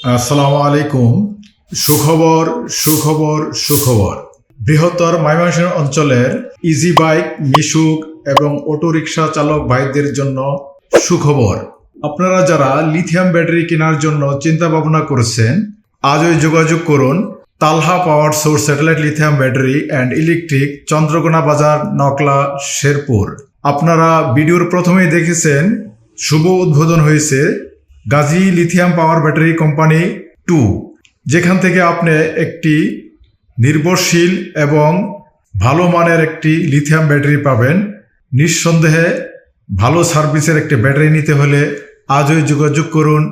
আসসালামু আলাইকুম। সুখবর সুখবর সুখবর। বৃহত্তর ময়মনসিংহ অঞ্চলের ইজি বাইক, মিশুক এবং অটোরিকশা চালক ভাইদের জন্য সুখবর। আপনারা যারা লিথিয়াম ব্যাটারি কেনার জন্য চিন্তা ভাবনা করছেন, আজই যোগাযোগ করুন Talha power source satellite lithium battery and electric, Chandrakona Bazar, Nakla, Sherpur. আপনারা ভিডিওর প্রথমেই দেখেছেন শুভ উদ্বোধন হয়েছে গাজী লিথিয়াম পাওয়ার ব্যাটারি কোম্পানি 2, যেখান থেকে আপনি একটি নির্ভরশীল এবং ভালো মানের একটি লিথিয়াম ব্যাটারি পাবেন। নিঃসন্দেহে ভালো সার্ভিসের একটি ব্যাটারি নিতে হলে আজই যোগাযোগ করুন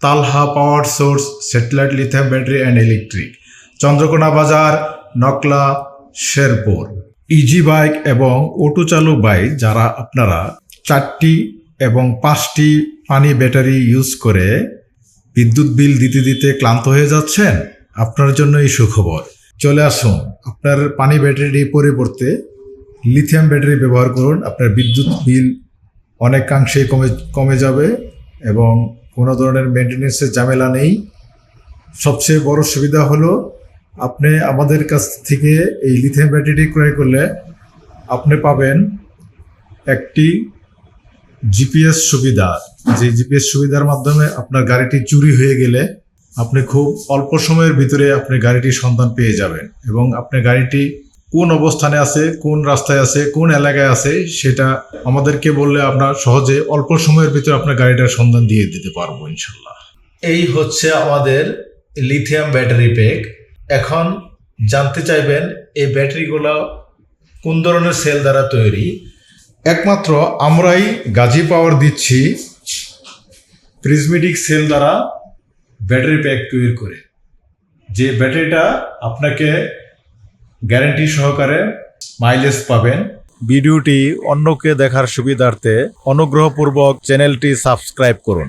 Talha power source satellite lithium battery and electric, Chandrakona Bazar, Nakla, Sherpur. Easy bike এবং অটো চালক বাইক যারা আপনারা 4টি এবং 5টি পানি ব্যাটারি ইউজ করে বিদ্যুৎ বিল দিতে দিতে ক্লান্ত হয়ে যাচ্ছেন, আপনার জন্য এই সুখবর। চলে আসুন, আপনার পানি ব্যাটারির পরিবর্তে লিথিয়াম ব্যাটারি ব্যবহার করুন। আপনার বিদ্যুৎ বিল অনেকাংশেই কমে যাবে এবং কোনো ধরনের মেনটেন্যান্সের ঝামেলা নেই। সবচেয়ে বড় সুবিধা হলো আপনি আমাদের কাছ থেকে এই লিথিয়াম ব্যাটারিটি ক্রয় করলে আপনি পাবেন একটি জিপিএস সুবিধা। যে জিপিএস সুবিধার মাধ্যমে আপনার গাড়িটি চুরি হয়ে গেলে আপনি খুব অল্প সময়ের ভিতরে আপনি গাড়িটির সন্ধান পেয়ে যাবেন এবং আপনার গাড়িটি কোন অবস্থানে আছে, কোন রাস্তায় আছে, কোন এলাকায় আছে সেটা আমাদেরকে বললে আমরা সহজে অল্প সময়ের ভিতরে আপনার গাড়িটার সন্ধান দিয়ে দিতে পারবো ইনশাল্লাহ। এই হচ্ছে আমাদের লিথিয়াম ব্যাটারি প্যাক। এখন জানতে চাইবেন এই ব্যাটারিগুলো কোন ধরনের সেল দ্বারা তৈরি। একমাত্র আমরাই গাজী পাওয়ার দিচ্ছি প্রিজমেটিক সেল দ্বারা ব্যাটারি প্যাক তৈরি করে, যে ব্যাটারিটা আপনাকে গ্যারান্টি সহকারে মাইলেজ পাবেন। ভিডিওটি অন্যকে দেখার সুবিধার্থে অনুগ্রহপূর্বক চ্যানেলটি সাবস্ক্রাইব করুন।